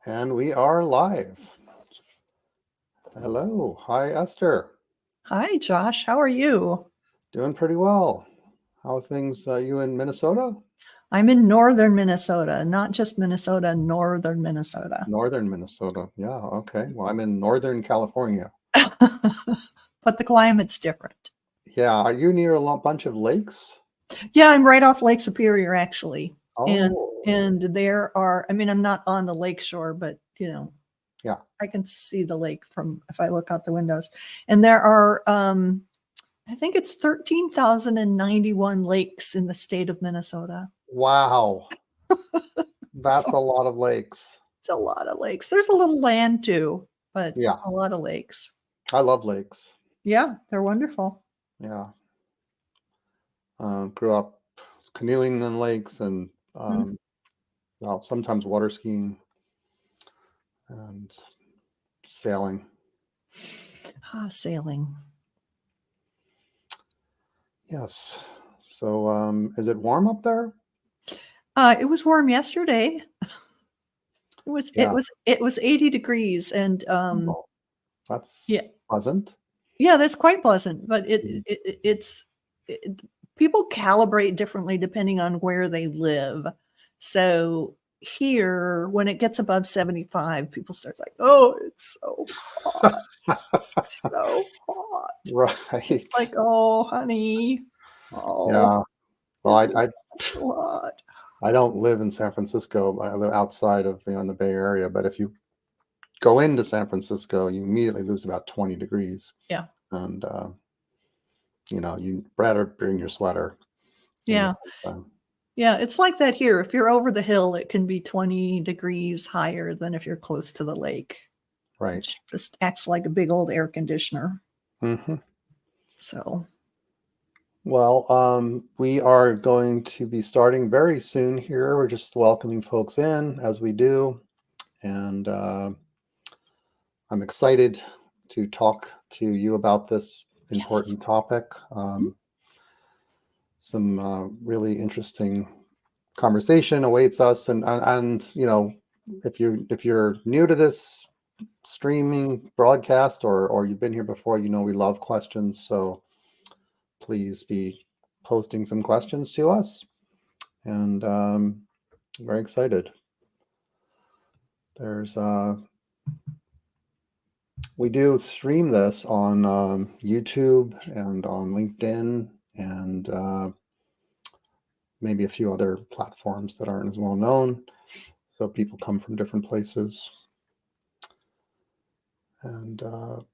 And we are live. Hello. Hi, Esther. Hi, Josh. How are you? Doing pretty well. How are things you in Minnesota? I'm in northern Minnesota, not just Minnesota, northern Minnesota. Northern Minnesota. Yeah, okay. Well, I'm in Northern California. But the climate's different. Yeah, are you near bunch of lakes? Yeah, I'm right off Lake Superior, actually. And Oh, and there are, I mean, I'm not on the lake shore, but yeah. I can see the lake from if I look out the windows. And there are I think it's 13,091 lakes in the state of Minnesota. Wow. That's So a lot of lakes. it's a lot of lakes. There's a little land too, but Yeah, a lot of lakes. I love lakes. Yeah, they're wonderful. Yeah. Grew up canoeing in lakes and Mm. well, sometimes water skiing and sailing. Sailing. Yes. So, is it warm up there? It was warm yesterday. Yeah. It was 80 degrees, and Oh, yeah, that's pleasant. yeah, that's quite pleasant. But Mm. it, people calibrate differently depending on where they live. So here, when it gets above 75, people start like, "Oh, it's so hot, so hot." Right. Like, "Oh, honey, oh, Yeah. Well, this is so hot." I don't live in San Francisco. I live outside of in the Bay Area. But if you go into San Francisco, you immediately lose about 20 degrees, Yeah, and you better bring your sweater in the yeah. summertime. Yeah, it's like that here. If you're over the hill, it can be 20 degrees higher than if you're close to the lake, Right. which just acts like a big old air conditioner. Hmm. So, Well, we are going to be starting very soon here. We're just welcoming folks in as we do, and I'm excited to talk to you about this yes. important topic. Mhm. Some really interesting conversation awaits us, and if you're new to this streaming broadcast or you've been here before, we love questions. So please be posting some questions to us, and very excited. There's We do stream this on YouTube and on LinkedIn and maybe a few other platforms that aren't as well known. So people come from different places. And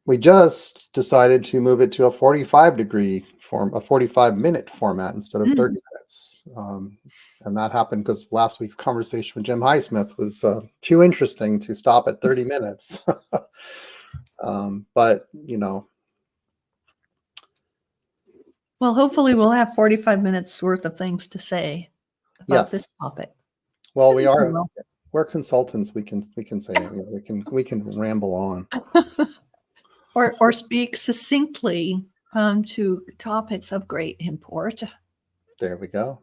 we just decided to move it to a 45-minute format instead of 30 Mm. minutes. And that happened because last week's conversation with Jim Highsmith was too interesting to stop at 30 minutes. But, Well, hopefully, we'll have 45 minutes worth of things to say about this yes. topic. Well, I think we will. we're consultants. We can say it. We can ramble on. Or speak succinctly to topics of great import. There we go.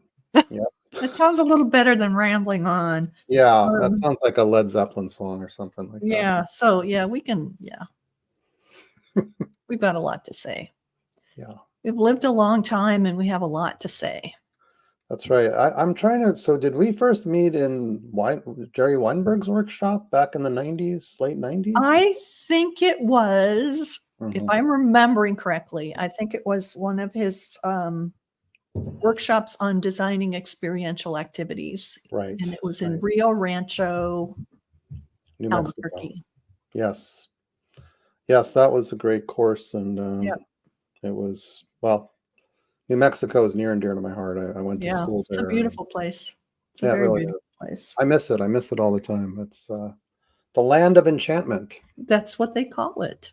Yeah. It sounds a little better than rambling on. Yeah, that Um, sounds like a Led Zeppelin song or something like that. yeah, so yeah, we can, yeah, we've got a lot to say. Yeah, We've lived a long time and we have a lot to say. that's right. I'm trying to. So, did we first meet in Jerry Weinberg's workshop back in the '90s, late '90s? I think it was, if Hmm. I'm remembering correctly, I think it was one of his workshops on designing experiential activities. Right, And it was in right. Rio Rancho, New Mexico. Albuquerque. Yes, yes, that was a great course, and Yeah, it was well. New Mexico is near and dear to my heart. I went to yeah. school It's a there. And, beautiful place. It's a yeah, it very really beautiful is. place. I miss it. I miss it all the time. It's the land of enchantment. That's what they call it.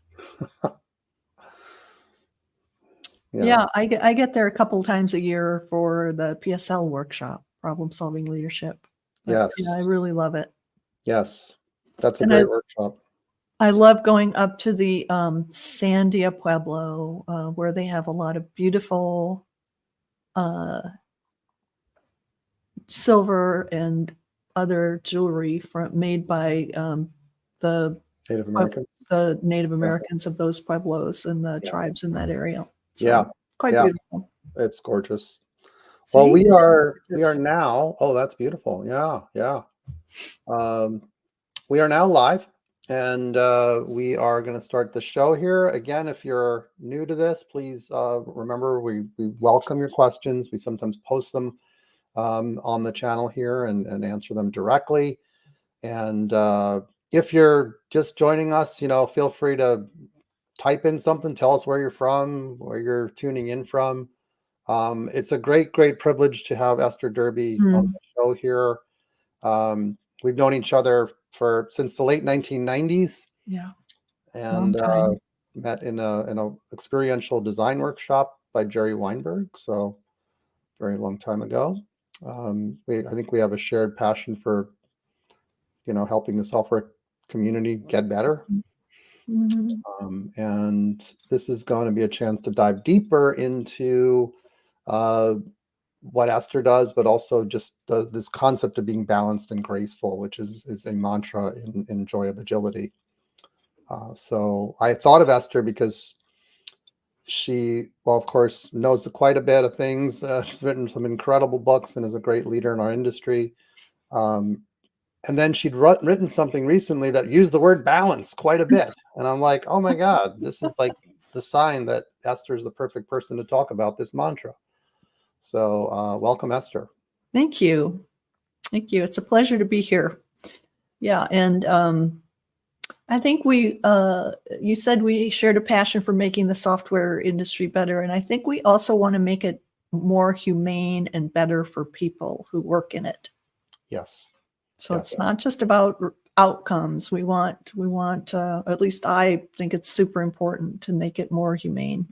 Yeah. Yeah, I get there a couple times a year for the PSL workshop, problem solving leadership. But yeah, I Yes. really love it. Yes. That's a And great workshop. I love going up to the Sandia Pueblo, where they have a lot of beautiful uh, silver and other jewelry made by the Native Americans. the Native Americans of those pueblos and the Yes. tribes in that area. So, Yeah. quite Yeah. beautiful. It's gorgeous. See? Well, we are Gorgeous. now. Oh, that's beautiful. Yeah, yeah. We are now live, and we are going to start the show here. Again, if you're new to this, please remember we welcome your questions. We sometimes post them on the channel here and answer them directly. And if you're just joining us, feel free to type in something. Tell us where you're from, where you're tuning in from. It's a great privilege to have Esther Derby on the show here. We've known each other since the late 1990s. Yeah. And Long time. met in a experiential design workshop by Jerry Weinberg. So very long time ago. I think we have a shared passion for, helping the software community get better. Mhm. And this is going to be a chance to dive deeper into what Esther does, but also just this concept of being balanced and graceful, which is a mantra in Joy of Agility. So I thought of Esther because she, well, of course, knows quite a bit of things. She's written some incredible books and is a great leader in our industry. And then she'd written something recently that used the word balance quite a bit. And I'm like, oh my God, this is like the sign that Esther is the perfect person to talk about this mantra. So welcome, Esther. Thank you. Thank you. It's a pleasure to be here. Yeah. And I think you said we shared a passion for making the software industry better. And I think we also want to make it more humane and better for people who work in it. Yes. So Yes. it's not just about outcomes. We want, at least I think it's super important to make it more humane.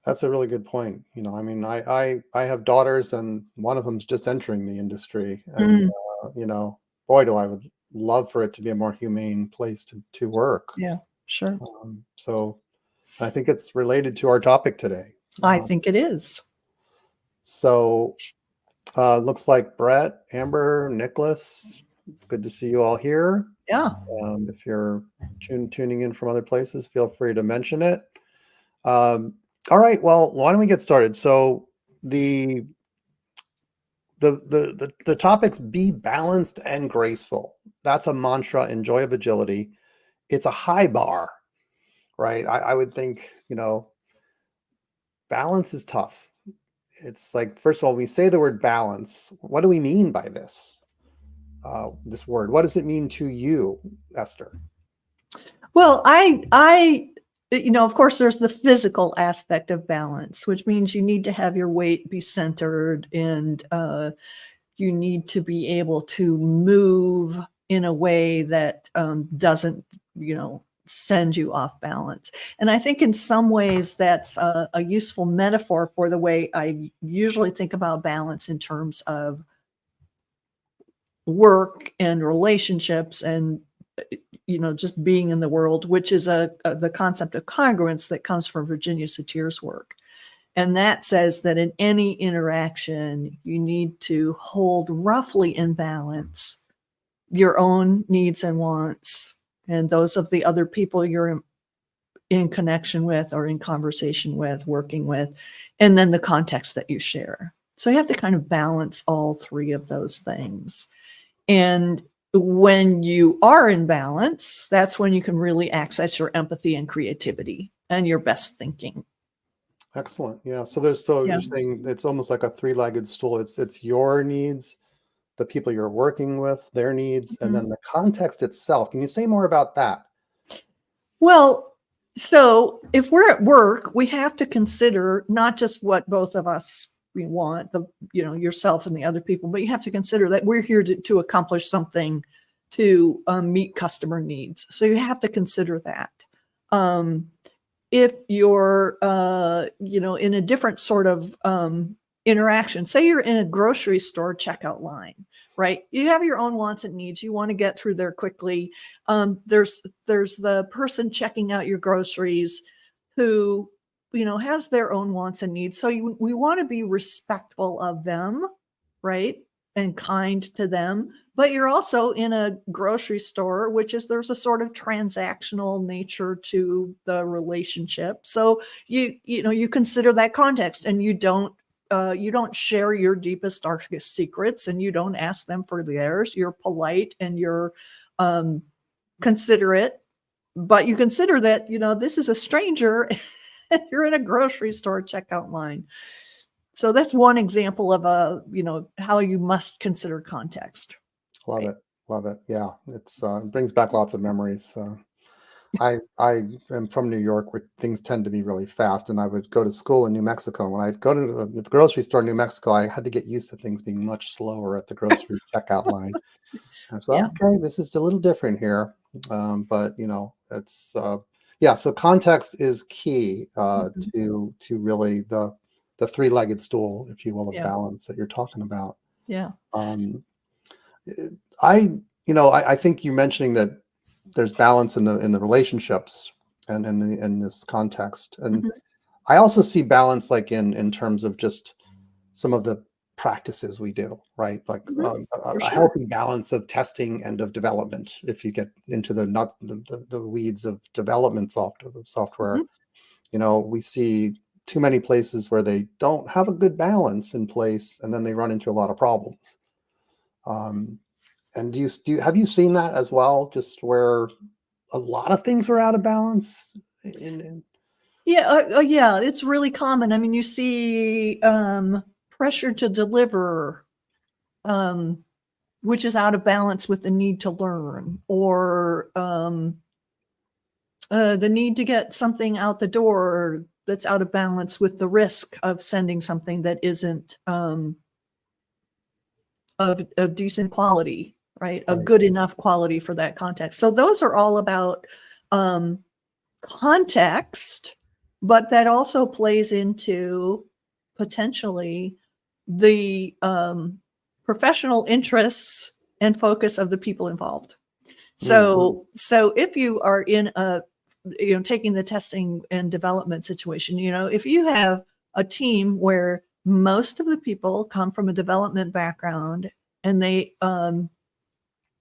That's a really good point. I mean, I have daughters, and one of them's just entering the industry, and boy, do I would love for it to be a more humane place to work. Yeah, sure. So I think it's related to our topic today. I think it is. So looks like Brett, Amber, Nicholas, good to see you all here. Yeah. If you're tuning in from other places, feel free to mention it. All right, well, why don't we get started? So the topics: be balanced and graceful. That's a mantra in Joy of Agility. It's a high bar, right? I would think, balance is tough. It's like, first of all, we say the word balance. What do we mean by this? This word. What does it mean to you, Esther? Well, of course, there's the physical aspect of balance, which means you need to have your weight be centered, and you need to be able to move in a way that doesn't, send you off balance. And I think in some ways that's a useful metaphor for the way I usually think about balance in terms of work and relationships and just being in the world, which is the concept of congruence that comes from Virginia Satir's work. And that says that in any interaction, you need to hold roughly in balance your own needs and wants and those of the other people you're in connection with or in conversation with, working with, and then the context that you share. So you have to kind of balance all three of those things. And when you are in balance, that's when you can really access your empathy and creativity and your best thinking. Excellent. Yeah. So you're saying it's almost like a three-legged stool. It's your needs, the people you're working with, their needs, and then the context itself. Can you say more about that? Well, so if we're at work, we have to consider not just what both of us we want, yourself and the other people, but you have to consider that we're here to accomplish something, to meet customer needs. So you have to consider that. If you're, in a different sort of interaction, say you're in a grocery store checkout line, right? You have your own wants and needs. You want to get through there quickly. There's the person checking out your groceries who, has their own wants and needs. So we want to be respectful of them, right? And kind to them, but you're also in a grocery store, which is there's a sort of transactional nature to the relationship. So you consider that context, and you don't share your deepest, darkest secrets, and you don't ask them for theirs. You're polite and you're considerate, but you consider that, this is a stranger. You're in a grocery store checkout line. So that's one example of how you must consider context. Love it. Love it. Yeah. It brings back lots of memories. I am from New York, where things tend to be really fast, and I would go to school in New Mexico. When I'd go to the grocery store in New Mexico, I had to get used to things being much slower at the grocery checkout line. I was Yeah. okay, this is a little different here, but it's yeah. So context is key to really the three-legged stool, if you will, of Yeah. balance that you're talking about. Yeah. I think you mentioning that there's balance in the relationships and in this context, and I also see balance like in terms of just some of the practices we do, right? Like a For sure. healthy balance of testing and of development. If you get into the weeds of development software, we see too many places where they don't have a good balance in place, and then they run into a lot of problems. And have you seen that as well? Just where a lot of things were out of balance Yeah, it's really common. I mean, you see pressure to deliver, which is out of balance with the need to learn, or the need to get something out the door that's out of balance with the risk of sending something that isn't of decent quality, right? Of good enough quality for that context. So those are all about context, but that also plays into potentially the professional interests and focus of the people involved. So if you are in taking the testing and development situation, if you have a team where most of the people come from a development background, and they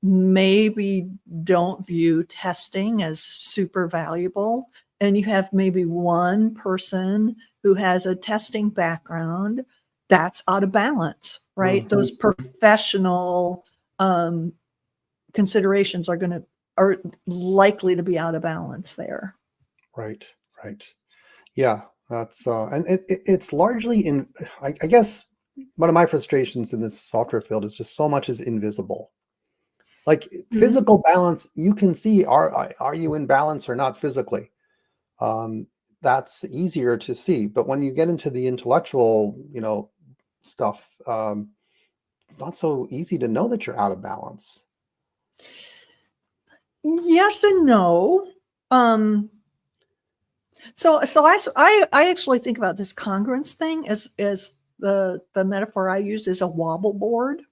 maybe don't view testing as super valuable, and you have maybe one person who has a testing background, that's out of balance, right? Those professional considerations are likely to be out of balance there. Right. Yeah, that's and it's largely I guess one of my frustrations in this software field is just so much is invisible. Like physical balance, you can see are you in balance or not physically. That's easier to see, but when you get into the intellectual, stuff, it's not so easy to know that you're out of balance. Yes and no. So I actually think about this congruence thing as the metaphor I use is a wobble board,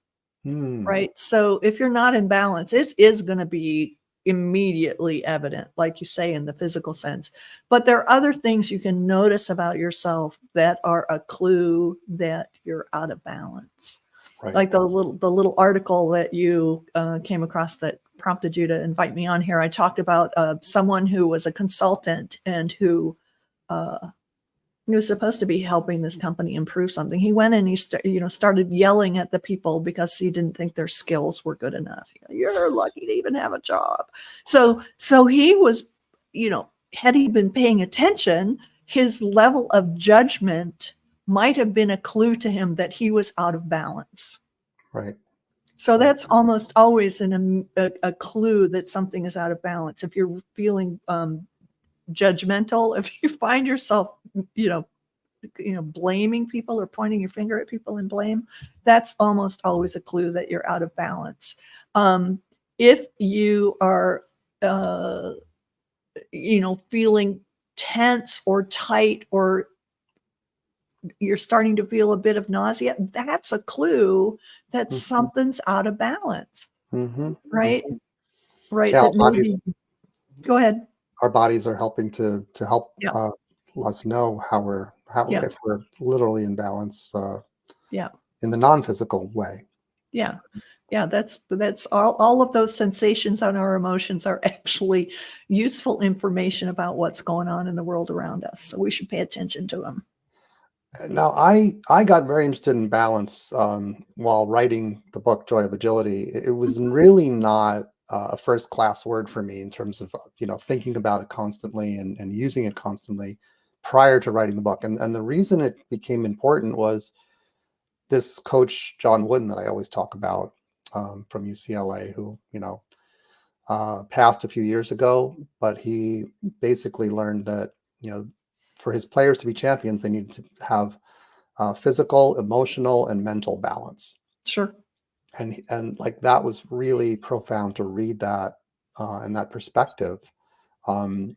right? So if you're not in balance, it is going to be immediately evident, like you say, in the physical sense. But there are other things you can notice about yourself that are a clue that you're out of balance. Right. Like the little article that you came across that prompted you to invite me on here. I talked about someone who was a consultant and who was supposed to be helping this company improve something. He went and he started yelling at the people because he didn't think their skills were good enough. You're lucky to even have a job. So he was, had he been paying attention, his level of judgment might have been a clue to him that he was out of balance. Right. So that's almost always a clue that something is out of balance. If you're feeling judgmental, if you find yourself, blaming people or pointing your finger at people in blame, that's almost always a clue that you're out of balance. If you are, feeling tense or tight, or you're starting to feel a bit of nausea, that's a clue that something's out of balance. Right? Right. Yeah, that maybe, go ahead. Our bodies are helping to help us know if we're literally in balance in the non-physical way. Yeah. Yeah, that's all of those sensations and our emotions are actually useful information about what's going on in the world around us. So we should pay attention to them. Now, I got very interested in balance while writing the book Joy of Agility. It was really not a first class word for me in terms of thinking about it constantly and using it constantly prior to writing the book. And the reason it became important was this coach John Wooden that I always talk about from UCLA, who passed a few years ago, but he basically learned that for his players to be champions, they needed to have physical, emotional, and mental balance. Sure. And like that was really profound to read that in that perspective. And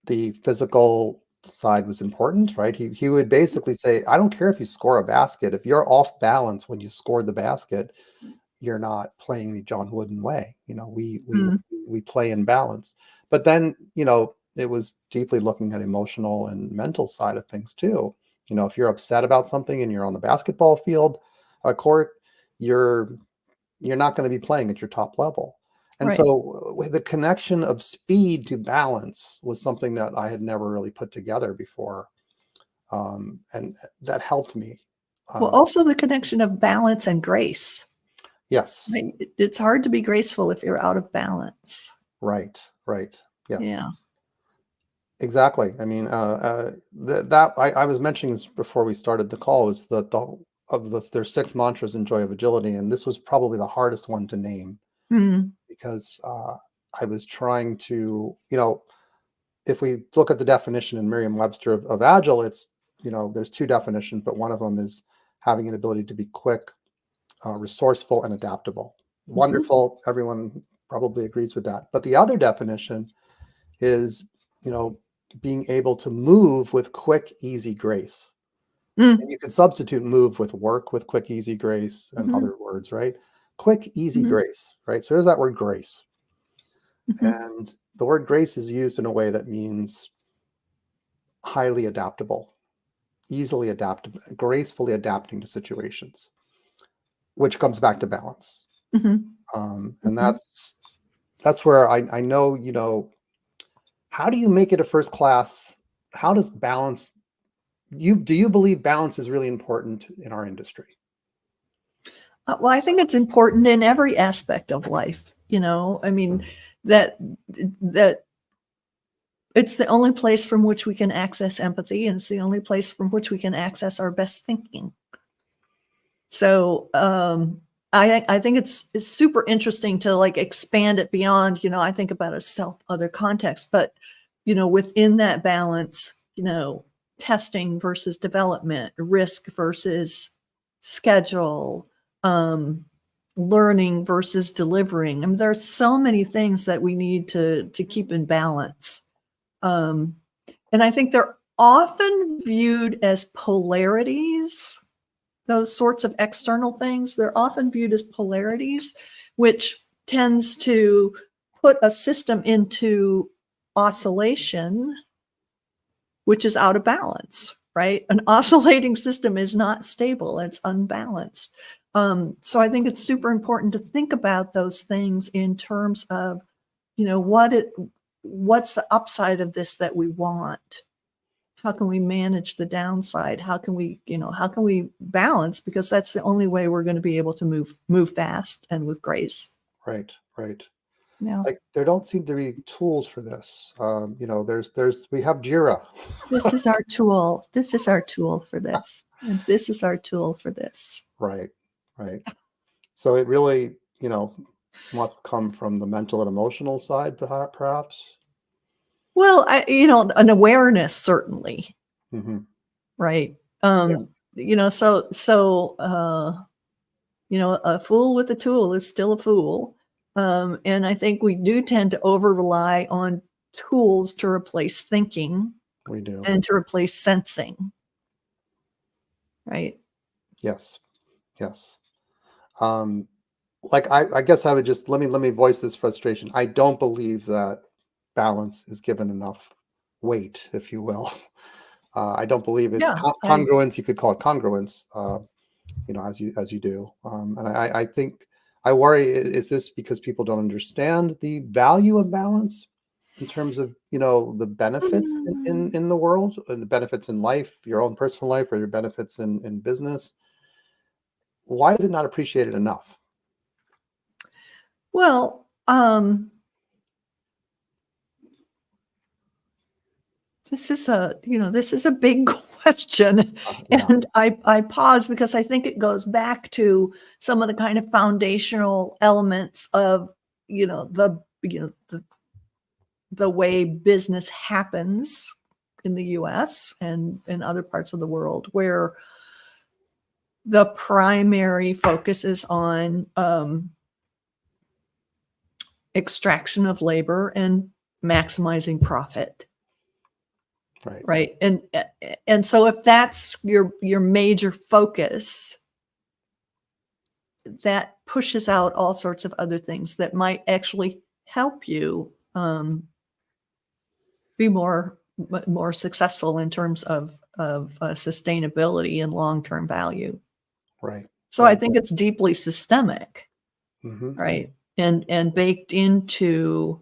the physical side was important, right? He would basically say, I don't care if you score a basket. If you're off balance when you scored the basket, you're not playing the John Wooden way. We play in balance. But then, it was deeply looking at emotional and mental side of things too. If you're upset about something and you're on the basketball field, court, you're not going to be playing at your top level. And Right. so the connection of speed to balance was something that I had never really put together before. And that helped me. Well, also the connection of balance and grace. Yes. Right? It's hard to be graceful if you're out of balance. Right. Yes. Yeah. Exactly. I mean, that I was mentioning this before we started the call, is that there's 6 mantras in Joy of Agility, and this was probably the hardest one to name because I was trying to, if we look at the definition in Merriam-Webster of agile, it's, there's 2 definitions, but one of them is having an ability to be quick, resourceful, and adaptable. Wonderful. Everyone probably agrees with that. But the other definition is, being able to move with quick, easy grace. And you can substitute move with work with quick, easy grace and other words, right? Quick, easy grace, right? So there's that word grace. And the word grace is used in a way that means highly adaptable, easily adaptable, gracefully adapting to situations, which comes back to balance. And that's where I know, how do you make it a first class? How does balance, do you believe balance is really important in our industry? Well, I think it's important in every aspect of life. I mean, that it's the only place from which we can access empathy, and it's the only place from which we can access our best thinking. So I think it's super interesting to like expand it beyond, I think about a other context, but within that balance, testing versus development, risk versus schedule, learning versus delivering. I mean, there are so many things that we need to keep in balance. And I think they're often viewed as polarities. Those sorts of external things, they're often viewed as polarities, which tends to put a system into oscillation, which is out of balance, right? An oscillating system is not stable, it's unbalanced. So I think it's super important to think about those things in terms of, what's the upside of this that we want? How can we manage the downside? How can we balance? Because that's the only way we're going to be able to move fast and with grace. Right. Yeah. Like there don't seem to be tools for this. We have Jira. This is our tool. This is our tool for this. And this is our tool for this. Right. So it really, must come from the mental and emotional side, perhaps. Well, an awareness, certainly. Right. So a fool with a tool is still a fool. And I think we do tend to over rely on tools to replace thinking. We do. And to replace sensing. Right. Yes. Like I guess I would just let me voice this frustration. I don't believe that balance is given enough weight, if you will. I don't believe it's congruence. You could call it congruence. as you do. And I think I worry, is this because people don't understand the value of balance in terms of, the benefits Mm. in the world, and the benefits in life, your own personal life, or your benefits in business? Why is it not appreciated enough? Well, this is a big question, Yeah, and I pause because I think it goes back to some of the kind of foundational elements of, the way business happens in the US and in other parts of the world, where the primary focus is on extraction of labor and maximizing profit. right. Right. And so if that's your major focus, that pushes out all sorts of other things that might actually help you be more successful in terms of sustainability and long-term value. Right. So I Right. think it's deeply systemic, Hmm. right? And baked into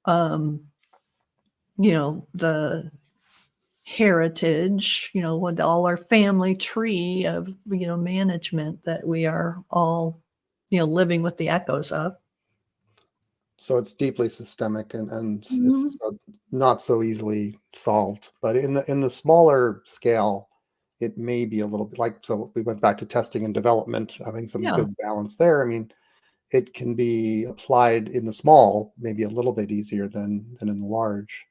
um, the heritage, with all our family tree of, management that we are all, living with the echoes of. So it's deeply systemic, and it's Mhm. not so easily solved. But in the smaller scale, it may be a little bit like, so we went back to testing and development, having some Yeah. good balance there. I mean, it can be applied in the small, maybe a little bit easier than in the large.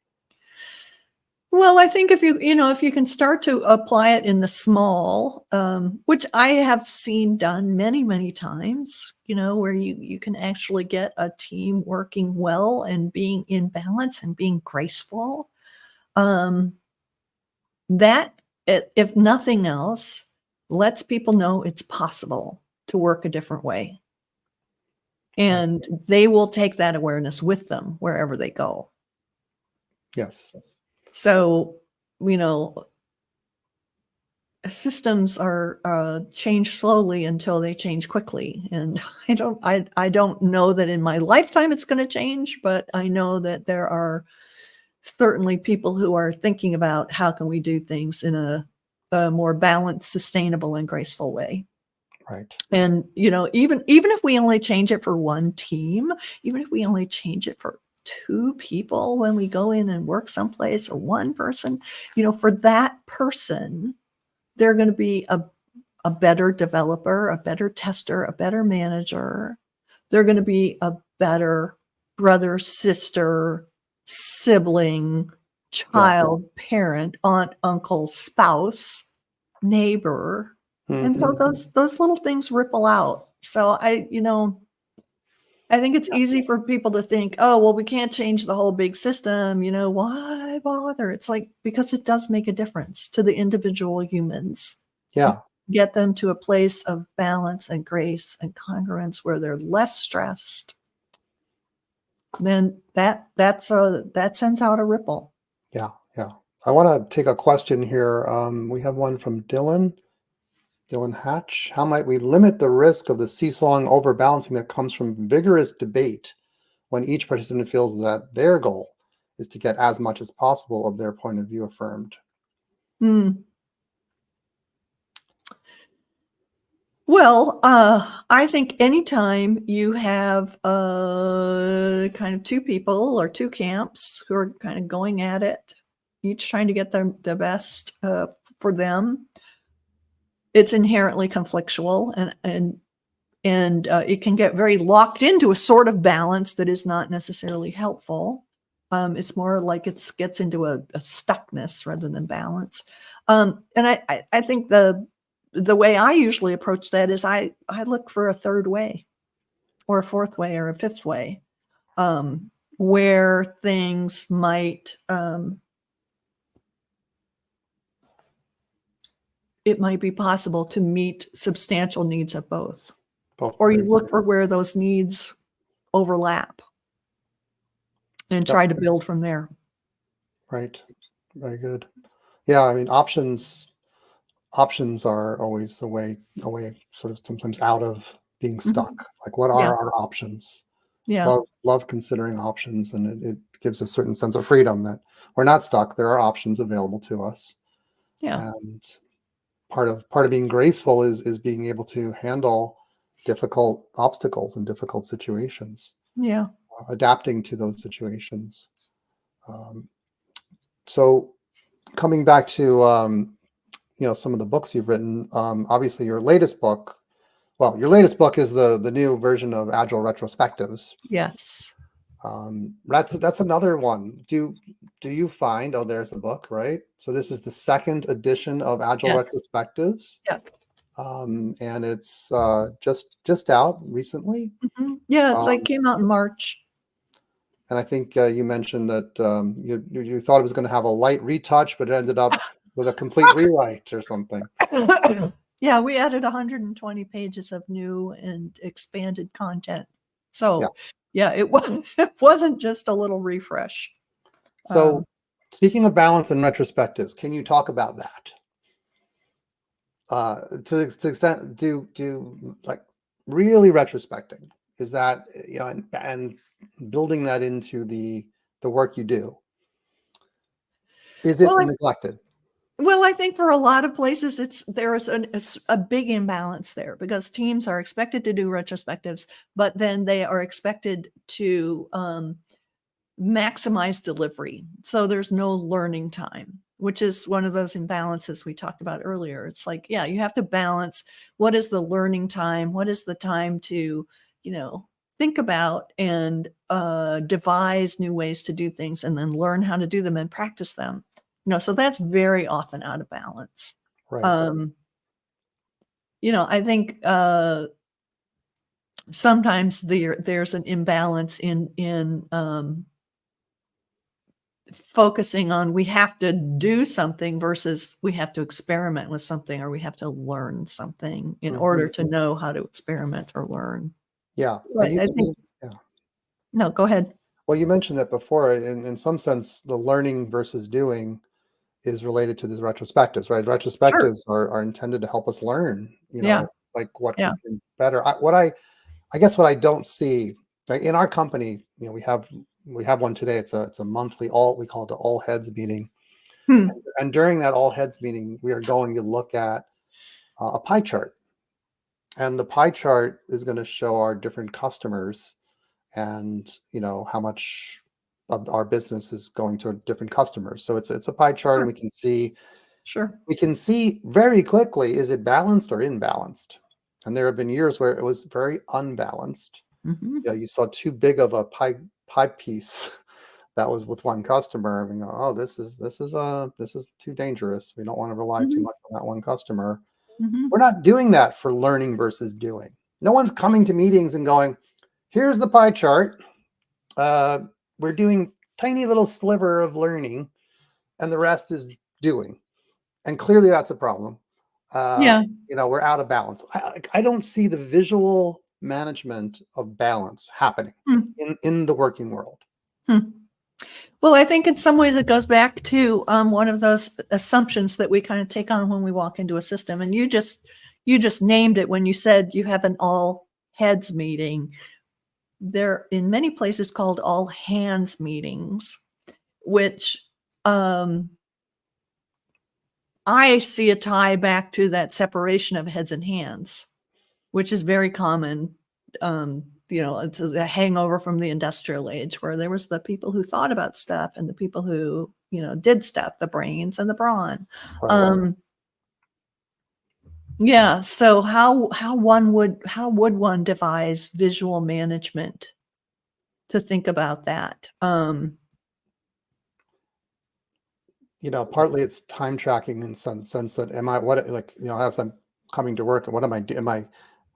Well, I think if you can start to apply it in the small, which I have seen done many, many times, where you can actually get a team working well and being in balance and being graceful. Um, that, if nothing else, lets people know it's possible to work a different way. Right. And they will take that awareness with them wherever they go. Yes. So, you know, systems are change slowly until they change quickly, and I don't know that in my lifetime it's going to change, but I know that there are certainly people who are thinking about how can we do things in a more balanced, sustainable, and graceful way. Right. And even if we only change it for one team, even if we only change it for two people when we go in and work someplace, or one person, for that person, they're going to be a better developer, a better tester, a better manager. They're going to be a better brother, sister, sibling, Yeah. child, parent, aunt, uncle, spouse, neighbor. And so Hmm. those little things ripple out. So I think it's easy for people to think, oh, well, we can't change the whole big system. Why bother? It's like, because it does make a difference to the individual humans. Yeah. Get them to a place of balance and grace and congruence where they're less stressed, then that sends out a ripple. Yeah. Yeah. I want to take a question here. We have one from Dylan. Dylan Hatch. How might we limit the risk of the seesaw overbalancing that comes from vigorous debate when each participant feels that their goal is to get as much as possible of their point of view affirmed? Hmm. Well, I think anytime you have kind of two people or two camps who are kind of going at it, each trying to get the best for them, it's inherently conflictual, and it can get very locked into a sort of balance that is not necessarily helpful. It's more like it gets into a stuckness rather than balance. And I think the way I usually approach that is I look for a third way, or a fourth way, or a fifth way, where things might it might be possible to meet substantial needs of both, Both or you parties. look for where those needs overlap and Yep. try to build from there. Right. Very good. Yeah. I mean, options options are always a way sort of sometimes out of being stuck. Like, what Yeah. are our options? Yeah. Love considering options, and it gives a certain sense of freedom that we're not stuck. There are options available to us, Yeah. and part of being graceful is being able to handle difficult obstacles and difficult situations, Yeah. adapting to those situations. Um, so coming back to some of the books you've written, obviously your latest book. Well, your latest book is the new version of Agile Retrospectives. Yes. That's another one. Do you find, oh, there's a book, right? So this is the second edition of Agile Yes. Retrospectives, Yeah. and it's just out recently. Yeah. It's like Um, came out in March. and I think you mentioned that you thought it was going to have a light retouch, but it ended up with a complete rewrite or something. Yeah, we added 120 pages of new and expanded content. Yeah. So, yeah, it wasn't just a little refresh. So, speaking of balance and retrospectives, can you talk about that? To the extent, do like really retrospecting, is that, and building that into the work you do, is it Well, neglected? I think for a lot of places, there is a big imbalance there because teams are expected to do retrospectives, but then they are expected to maximize delivery. So there's no learning time, which is one of those imbalances we talked about earlier. It's like, yeah, you have to balance what is the learning time, what is the time to, think about and devise new ways to do things and then learn how to do them and practice them. So that's very often out of balance. Right. Um, I think sometimes there's an imbalance in focusing on we have to do something versus we have to experiment with something or we have to learn something in order to know how to experiment or learn. Yeah. So And I think, yeah. no, go ahead. Well, you mentioned that before. In some sense, the learning versus doing is related to these retrospectives, right? Sure. Retrospectives are intended to help us learn, Yeah. like what Yeah. could be better. I guess what I don't see, like in our company, we have one today. It's a monthly we call it the all heads meeting. Hmm. And during that all heads meeting, we are going to look at a pie chart. And the pie chart is going to show our different customers and how much of our business is going to different customers. So it's a pie chart, and Sure. Sure. we can see very quickly, is it balanced or imbalanced? And there have been years where it was very unbalanced. Hmm. You saw too big of a pie piece that was with one customer, and go, oh, this is too dangerous. We don't want to rely too Hmm. much on that one customer. Hmm. We're not doing that for learning versus doing. No one's coming to meetings and going, here's the pie chart. We're doing tiny little sliver of learning, and the rest is doing. And clearly that's a problem. Yeah. We're out of balance. I don't see the visual management of balance happening Hmm. in the working world. Hmm. Well, I think in some ways it goes back to one of those assumptions that we kind of take on when we walk into a system. And you just named it when you said you have an all heads meeting. They're in many places called all hands meetings, which I see a tie back to that separation of heads and hands, which is very common. It's a hangover from the industrial age where there was the people who thought about stuff and the people who, did stuff, the brains and the brawn. Right. Yeah. So how would one devise visual management to think about that? Partly it's time tracking in some sense that as I'm coming to work, what am I doing?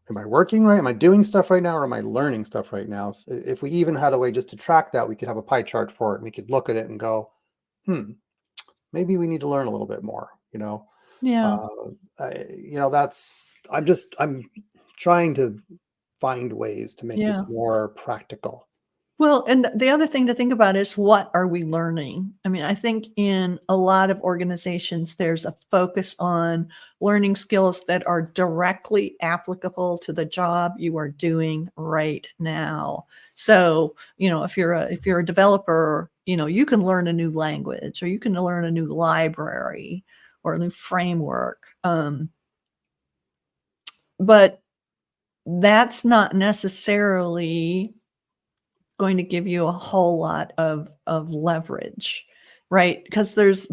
Am I working right? Am I doing stuff right now, or am I learning stuff right now? So if we even had a way just to track that, we could have a pie chart for it, and we could look at it and go, maybe we need to learn a little bit more. Yeah. I'm trying to find ways to make this Yeah. more practical. Well, and the other thing to think about is, what are we learning? I mean, I think in a lot of organizations, there's a focus on learning skills that are directly applicable to the job you are doing right now. So, if you're a developer, you can learn a new language, or you can learn a new library or a new framework. But that's not necessarily going to give you a whole lot of leverage, right? Because there's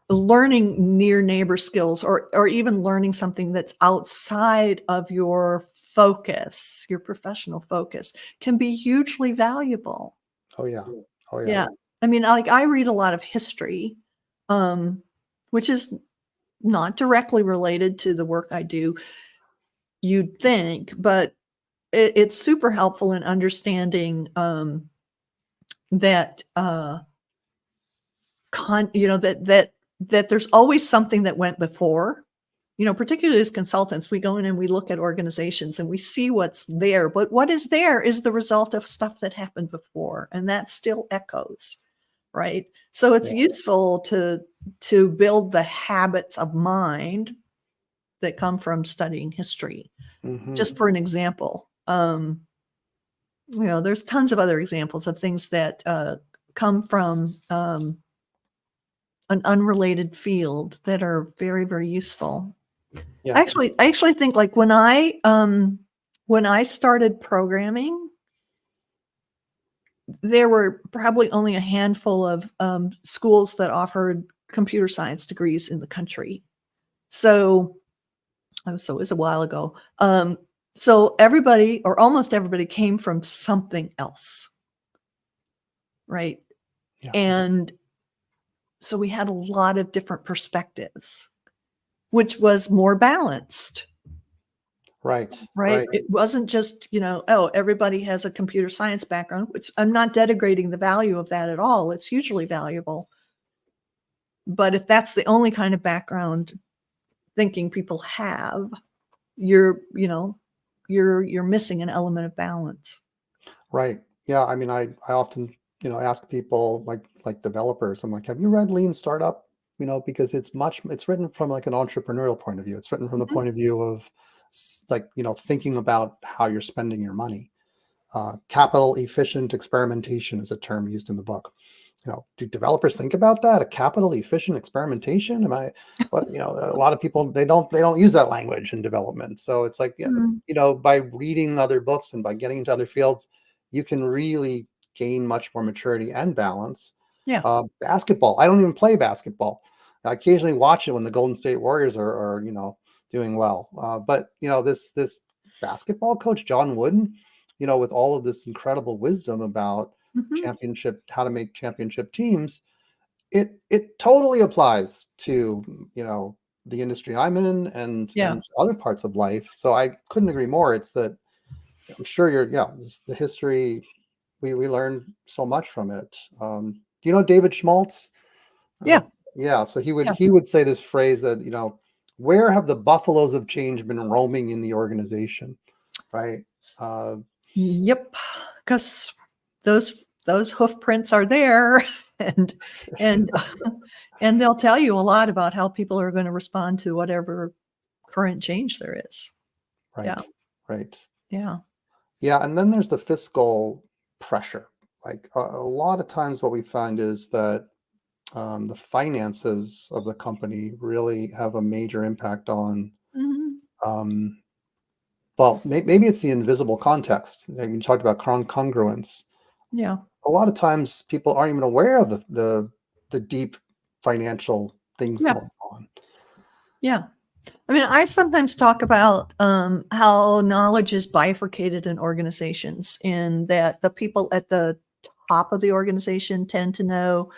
learning near neighbor skills, or even learning something that's outside of your focus, your professional focus, can be hugely valuable. Oh yeah. Oh yeah. Yeah. I mean, I read a lot of history, which is not directly related to the work I do, you'd think, but it's super helpful in understanding that that there's always something that went before. Particularly as consultants, we go in and we look at organizations and we see what's there, but what is there is the result of stuff that happened before, and that still echoes, right? So it's Yeah. useful to build the habits of mind that come from studying history. Mhm. Just for an example, there's tons of other examples of things that come from an unrelated field that are very, very useful. Yeah. I actually think, like, when I started programming, there were probably only a handful of schools that offered computer science degrees in the country. So it was a while ago. So everybody, or almost everybody, came from something else, right? Yeah. And so we had a lot of different perspectives, which was more balanced, Right. right? Right. It wasn't just, everybody has a computer science background, which I'm not denigrating the value of that at all. It's hugely valuable. But if that's the only kind of background thinking people have, you're missing an element of balance. Right. Yeah. I mean, I often, ask people like developers, I'm like, have you read Lean Startup? Because it's written from like an entrepreneurial point of view. It's written from the Mhm. point of view of thinking about how you're spending your money. Capital efficient experimentation is a term used in the book. Do developers think about that? A capital efficient experimentation? A lot of people, they don't use that language in development. So it's like, yeah, Mm. by reading other books and by getting into other fields, you can really gain much more maturity and balance. Yeah. Basketball. I don't even play basketball. I occasionally watch it when the Golden State Warriors are doing well. But this basketball coach, John Wooden, with all of this incredible wisdom about Mhm. how to make championship teams, it totally applies to the industry I'm in Yeah. and other parts of life. So I couldn't agree more. It's that I'm sure the history, we learned so much from it. Do you know David Schmaltz? Uh, Yeah. yeah, so he would Yeah. he would say this phrase that, where have the buffaloes of change been roaming in the organization, right? Uh, Yep. Because those hoof prints are there, and and and they'll tell you a lot about how people are going to respond to whatever current change there is. Yeah. right, right. Yeah. Yeah, and then there's the fiscal pressure. Like a lot of times, what we find is that the finances of the company really have a major impact on. Mhm. Um, well, maybe it's the invisible context. Like we talked about congruence. Yeah. A lot of times, people aren't even aware of the deep financial things Yeah. going on. Yeah. I mean, I sometimes talk about how knowledge is bifurcated in organizations, in that the people at the top of the organization tend to know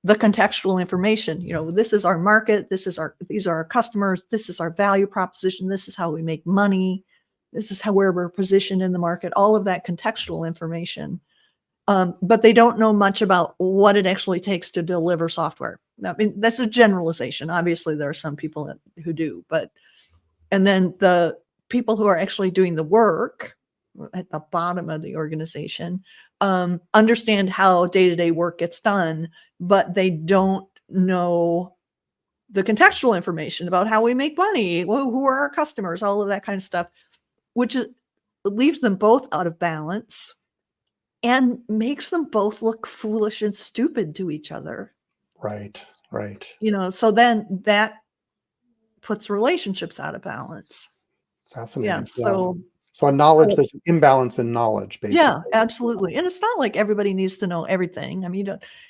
the contextual information. This is our market. These are our customers. This is our value proposition. This is how we make money. This is how we're positioned in the market. All of that contextual information. But they don't know much about what it actually takes to deliver software. I mean, that's a generalization. Obviously, there are some people who do, and then the people who are actually doing the work, at the bottom of the organization, understand how day-to-day work gets done, but they don't know the contextual information about how we make money, who are our customers, all of that kind of stuff, which leaves them both out of balance and makes them both look foolish and stupid to each other. Right. Right. So then that puts relationships out of balance. Fascinating. Yeah. So So knowledge, there's an imbalance in knowledge, basically. yeah, absolutely. And it's not like everybody needs to know everything. I mean,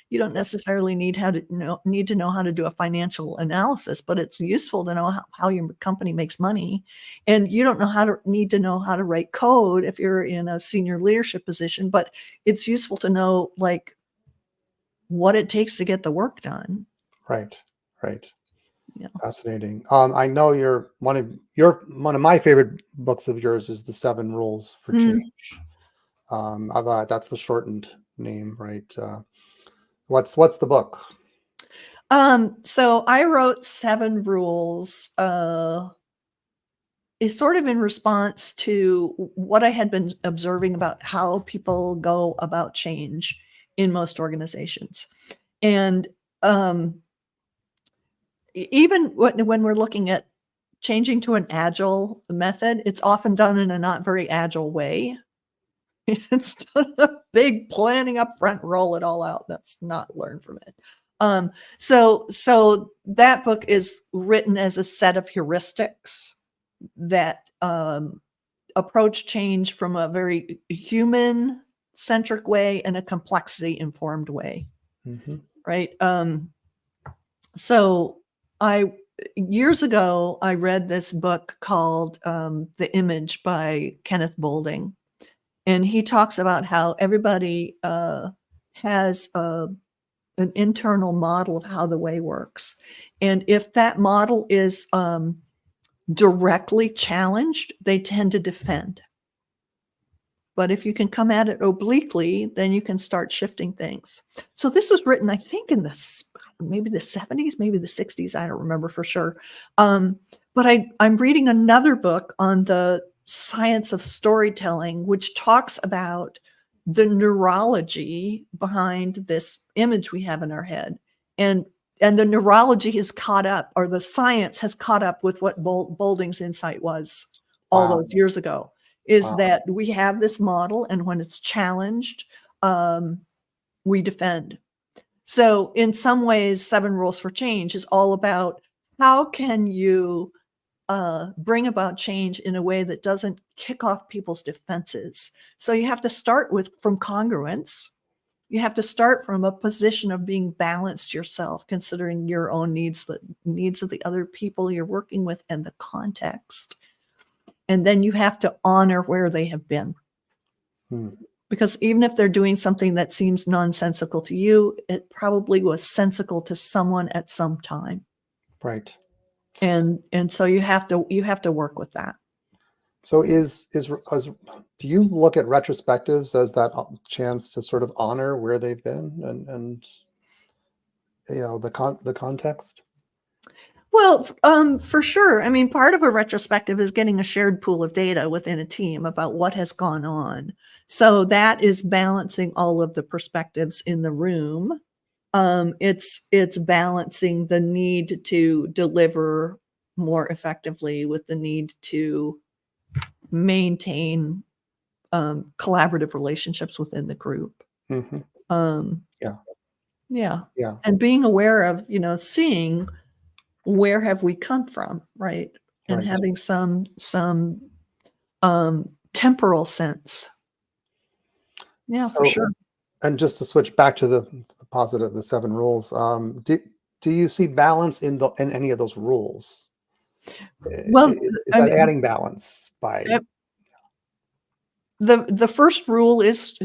you don't necessarily need to know how to do a financial analysis, but it's useful to know how your company makes money. And you don't need to know how to write code if you're in a senior leadership position, but it's useful to know like what it takes to get the work done. Right. Right. Yeah. Fascinating. I know one of my favorite books of yours is The 7 Rules for Change. That's the shortened name, right? What's the book? So I wrote 7 Rules, is sort of in response to what I had been observing about how people go about change in most organizations. And even when we're looking at changing to an agile method, it's often done in a not very agile way. It's done a big planning up front, roll it all out. That's not learned from it. So that book is written as a set of heuristics that approach change from a very human centric way and a complexity informed way. Right. So years ago, I read this book called The Image by Kenneth Boulding. And he talks about how everybody has an internal model of how the way works. And if that model is directly challenged, they tend to defend. But if you can come at it obliquely, then you can start shifting things. So this was written, I think, in maybe the 70s, maybe the 60s. I don't remember for sure. But I'm reading another book on the science of storytelling, which talks about the neurology behind this image we have in our head. And the neurology is caught up, or the science has caught up with what Boulding's insight was all those years ago. That we have this model, and when it's challenged, we defend. So in some ways, 7 Rules for Change is all about how can you bring about change in a way that doesn't kick off people's defenses. So you have to start from congruence. You have to start from a position of being balanced yourself, considering your own needs, the needs of the other people you're working with, and the context. And then you have to honor where they have been. Because even if they're doing something that seems nonsensical to you, it probably was sensical to someone at some time. Right. And so you have to work with that. So do you look at retrospectives as that chance to sort of honor where they've been and the context? Well, for sure. I mean, part of a retrospective is getting a shared pool of data within a team about what has gone on. So that is balancing all of the perspectives in the room. It's balancing the need to deliver more effectively with the need to maintain collaborative relationships within the group. Yeah. And being aware of, seeing where have we come from, right? And having some temporal sense. Yeah, for sure. And just to switch back to the positive, the 7 rules, do you see balance in any of those rules? Well, is that adding balance by? Yep. The first rule is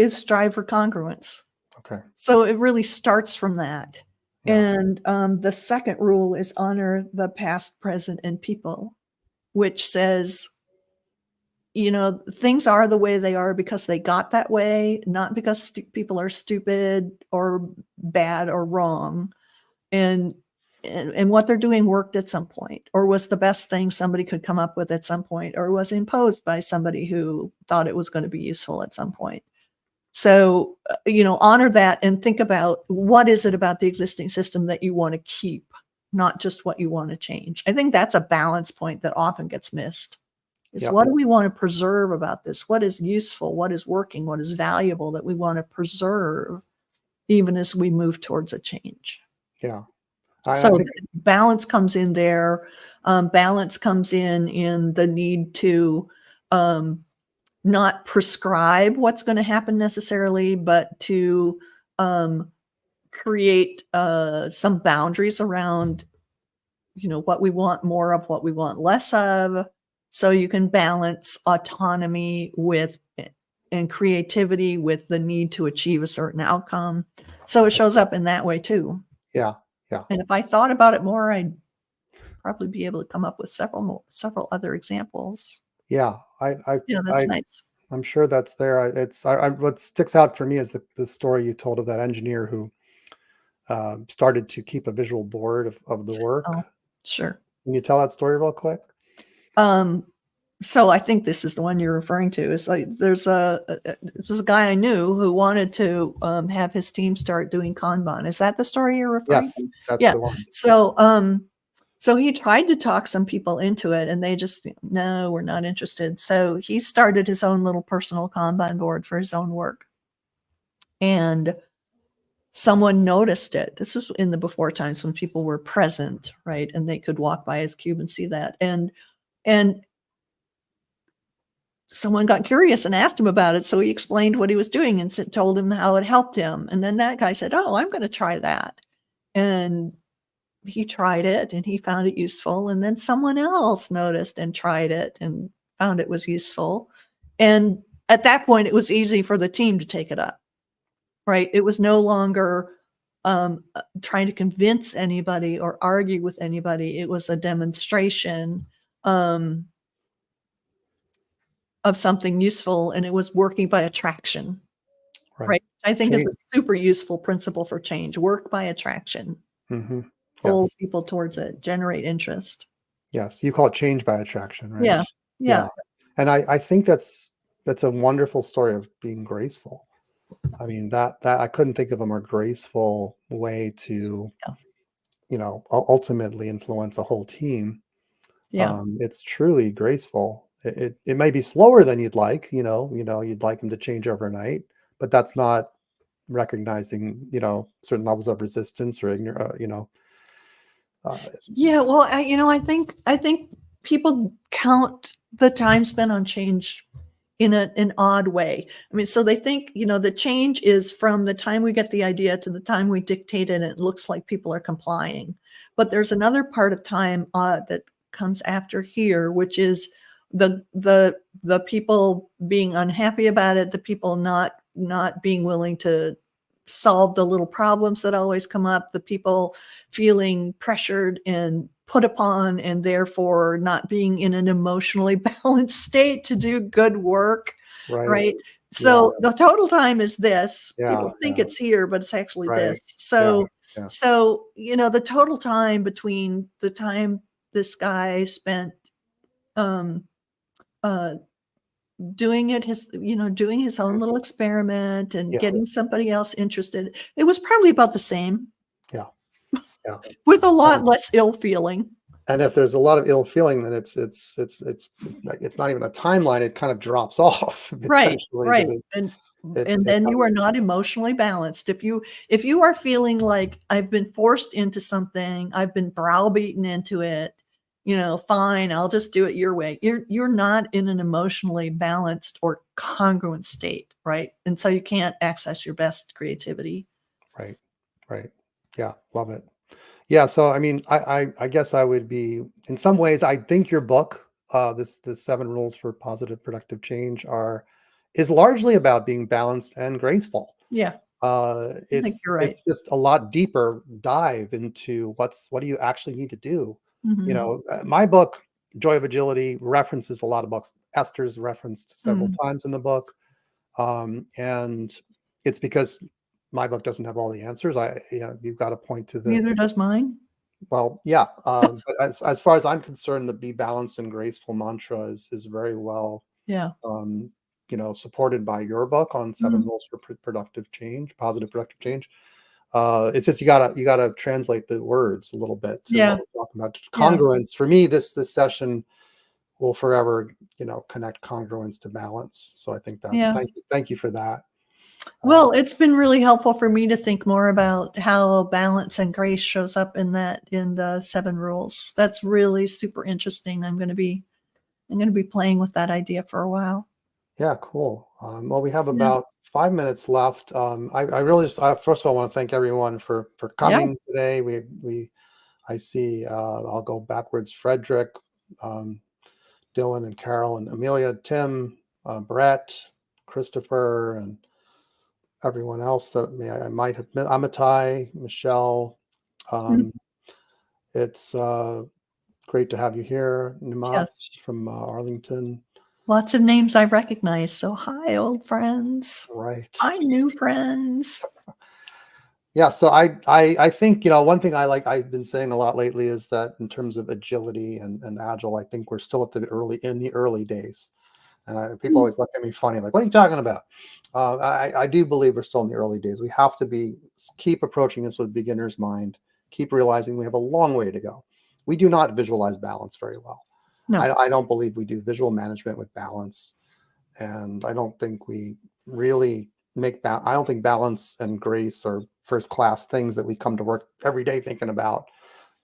strive for congruence. Okay. So it really starts from that. And the second rule is honor the past, present, and people, which says, things are the way they are because they got that way, not because people are stupid or bad or wrong. And and what they're doing worked at some point, or was the best thing somebody could come up with at some point, or was imposed by somebody who thought it was going to be useful at some point. So, honor that and think about what is it about the existing system that you want to keep, not just what you want to change. I think that's a balance point that often gets missed. Is what do we want to preserve about this? What is useful? What is working? What is valuable that we want to preserve, even as we move towards a change? Yeah. So balance comes in there. Balance comes in the need to not prescribe what's going to happen necessarily, but to create some boundaries around, what we want more of, what we want less of. So you can balance autonomy and creativity with the need to achieve a certain outcome. So it shows up in that way too. Yeah. Yeah. And if I thought about it more, I'd probably be able to come up with several other examples. Yeah. That's nice. I'm sure that's there. What sticks out for me is the story you told of that engineer who started to keep a visual board of the work. Oh, sure. Can you tell that story real quick? So I think this is the one you're referring to. It's like there's a guy I knew who wanted to have his team start doing Kanban. Is that the story you're referring to? That's the one. So he tried to talk some people into it, and they just, no, we're not interested. So he started his own little personal Kanban board for his own work. And someone noticed it. This was in the before times when people were present, right? And they could walk by his cube and see that. And someone got curious and asked him about it. So he explained what he was doing and told him how it helped him. And then that guy said, oh, I'm going to try that. And he tried it and he found it useful. And then someone else noticed and tried it and found it was useful. And at that point, it was easy for the team to take it up, right? It was no longer trying to convince anybody or argue with anybody. It was a demonstration of something useful, and it was working by attraction, right? I think is a super useful principle for change. Work by attraction. Mm-hmm. Pull people towards it, generate interest. Yes, you call it change by attraction, right? Yeah. And I think that's a wonderful story of being graceful. I mean, that I couldn't think of a more graceful way to, ultimately influence a whole team. It's truly graceful. It may be slower than you'd like, you'd like them to change overnight, but that's not recognizing, certain levels of resistance or well, I think people count the time spent on change in an odd way. I mean, so they think, the change is from the time we get the idea to the time we dictate it, and it looks like people are complying. But there's another part of time that comes after here, which is the people being unhappy about it, the people not being willing to solve the little problems that always come up, the people feeling pressured and put upon, and therefore not being in an emotionally balanced state to do good work, right? So the total time is this. People think it's here, but it's actually this. So the total time between the time this guy spent doing his own little experiment and getting somebody else interested, it was probably about the same. With a lot less ill feeling. And if there's a lot of ill feeling, then it's not even a timeline. It kind of drops off. Right. And then you are not emotionally balanced. If you are feeling like I've been forced into something, I've been browbeaten into it, fine, I'll just do it your way. You're not in an emotionally balanced or congruent state, right? And so you can't access your best creativity. Right. Yeah, love it. Yeah, so I mean, I guess I would be, in some ways, I think your book, this 7 Rules for Positive Productive Change, is largely about being balanced and graceful. Yeah. I think you're right. It's just a lot deeper dive into what do you actually need to do. Mm-hmm. My book, Joy of Agility, references a lot of books. Esther's referenced several times in the book, and it's because my book doesn't have all the answers. You've got to point to Neither does mine. Well, yeah. But as far as I'm concerned, the "Be Balanced and Graceful" mantra is very well, Yeah. um, supported by your book on Seven Mhm. Rules for Productive Change, Positive Productive Change. It's just you gotta translate the words a little bit to Yeah. what we're talking about. Yeah. Congruence for me, this session will forever, connect congruence to balance. So I think that's Yeah. thank you for that. Well, it's been really helpful for me to think more about how balance and grace shows up in the seven rules. That's really super interesting. I'm going to be playing with that idea for a while. Yeah, cool. Well, we have Yeah. about 5 minutes left. I really just first of all, I want to thank everyone for Yeah. coming today. We I see. I'll go backwards. Frederick, um, Dylan, and Carol, and Amelia, Tim, Brett, Christopher, and everyone else that I might have met. Amitai, Michelle. Mm, Um, it's great to have you here. Namat yes. from Arlington. Lots of names I recognize. So hi, old friends. Right. Hi, new friends. Yeah, so I think, one thing I've been saying a lot lately is that in terms of agility and agile, I think we're still in the early days. And people Mm, always look at me funny, like, what are you talking about? I do believe we're still in the early days. We have to keep approaching this with beginner's mind, keep realizing we have a long way to go. We do not visualize balance very well. no. I don't believe we do visual management with balance. And I don't think we really I don't think balance and grace are first class things that we come to work every day thinking about.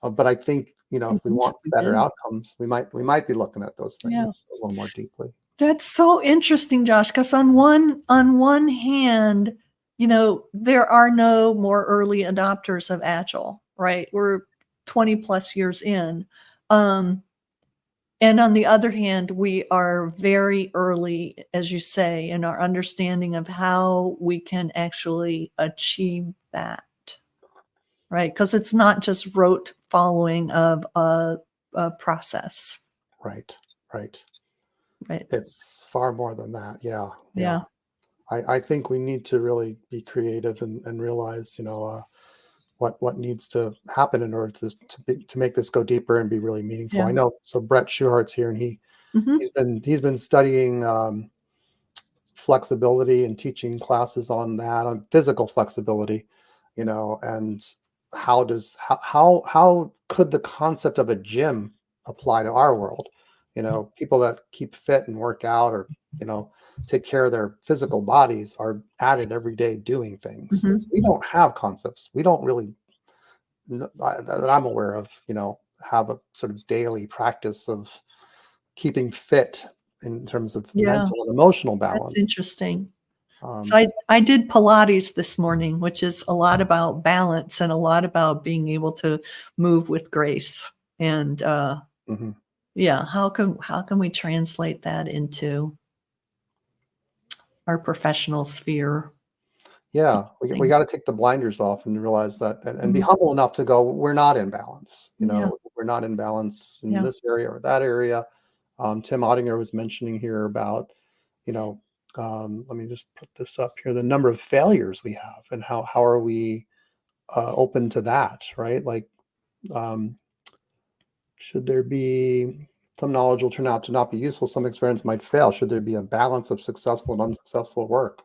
But I think, if we Once want we better did. outcomes, we might be looking at those Yeah. things a little more deeply. That's so interesting, Josh, because on one hand, there are no more early adopters of Agile, right? We're 20 plus years in. Um, and on the other hand, we are very early, as you say, in our understanding of how we can actually achieve that, right? Because it's not just rote following of a process, Right. Right. right? It's far more than that. Yeah. Yeah. Yeah, I think we need to really be creative and realize, what needs to happen in order to make this go deeper and be really meaningful. yeah. I know. So Brett Schuhart's here, and Hmm. he's been studying flexibility and teaching classes on that, on physical flexibility, and how could the concept of a gym apply to our world? People that keep fit and work out, or take care of their physical bodies, are at it every day doing things. Hmm. We don't have concepts. We don't really that I'm aware of, have a sort of daily practice of keeping fit in terms of Yeah, mental and emotional that's balance. interesting. So Um, I did Pilates this morning, which is a lot about balance and a lot about being able to move with grace. And mhm. yeah, how can we translate that into our professional sphere? Yeah, we Interesting. got to take the blinders off and realize that, and be Mhm. humble enough to go, we're not in balance. Yeah, We're not in balance in yeah. this area or that area. Tim Ottinger was mentioning here about, you know, let me just put this up here, the number of failures we have, and how are we open to that, right? Like, um, should there be some knowledge will turn out to not be useful, some experience might fail. Should there be a balance of successful and unsuccessful work?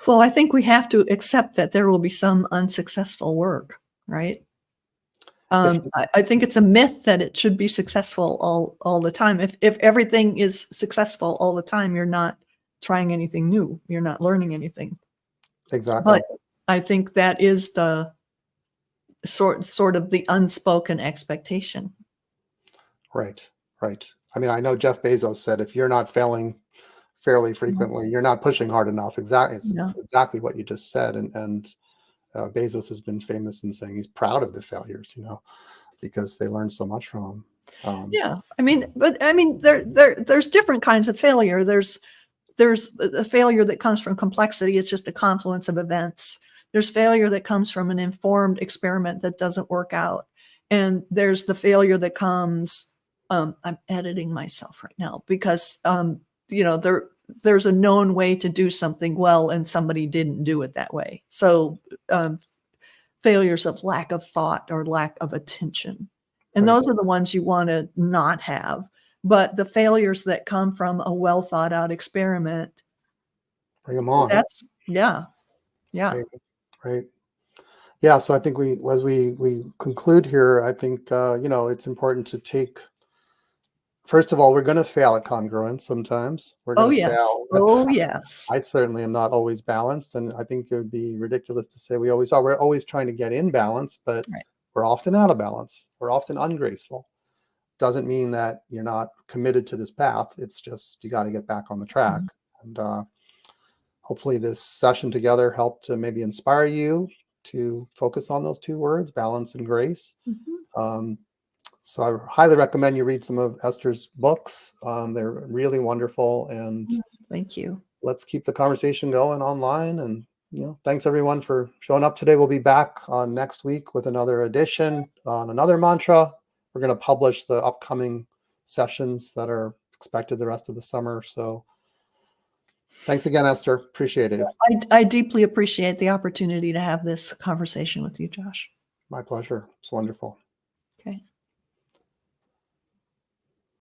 Well, I think we have to accept that there will be some unsuccessful work, right? If I think it's a myth that it should be successful all the time. If everything is successful all the time, you're not trying anything new. You're not learning anything. exactly. But I think that is the sort of the unspoken expectation. Right, right. I mean, I know Jeff Bezos said, if you're not failing fairly Yeah. frequently, you're not pushing hard enough. Exactly, it's Yeah. exactly what you just said. And Bezos has been famous in saying he's proud of the failures, because they learned so much from him. Yeah. I mean, there's different kinds of failure. There's a failure that comes from complexity. It's just a confluence of events. There's failure that comes from an informed experiment that doesn't work out. And there's the failure that comes, I'm editing myself right now because, there's a known way to do something well and somebody didn't do it that way. So, um, failures of lack of thought or lack of attention. And Right. those are the ones you want to not have. But the failures that come from a well thought out experiment, Bring them on. that's, yeah. Right. Right. Yeah. So I think as we conclude here, I think, it's important to take, first of all, we're going to fail at congruence sometimes. We're Oh, going to yes. fail. Oh, yes. I certainly am not always balanced. And I think it would be ridiculous to say we always are. We're always trying to get in balance, but Right. we're often out of balance. We're often ungraceful. Doesn't mean that you're not committed to this path. It's just you got to get back on the track. And hopefully this session together helped to maybe inspire you to focus on those two words, balance and grace. So I highly recommend you read some of Esther's books. They're really wonderful. And Thank you. let's keep the conversation going online. And, thanks everyone for showing up today. We'll be back on next week with another edition on another mantra. We're going to publish the upcoming sessions that are expected the rest of the summer. So thanks again, Esther. Appreciate it. I deeply appreciate the opportunity to have this conversation with you, Josh. My pleasure. It's wonderful.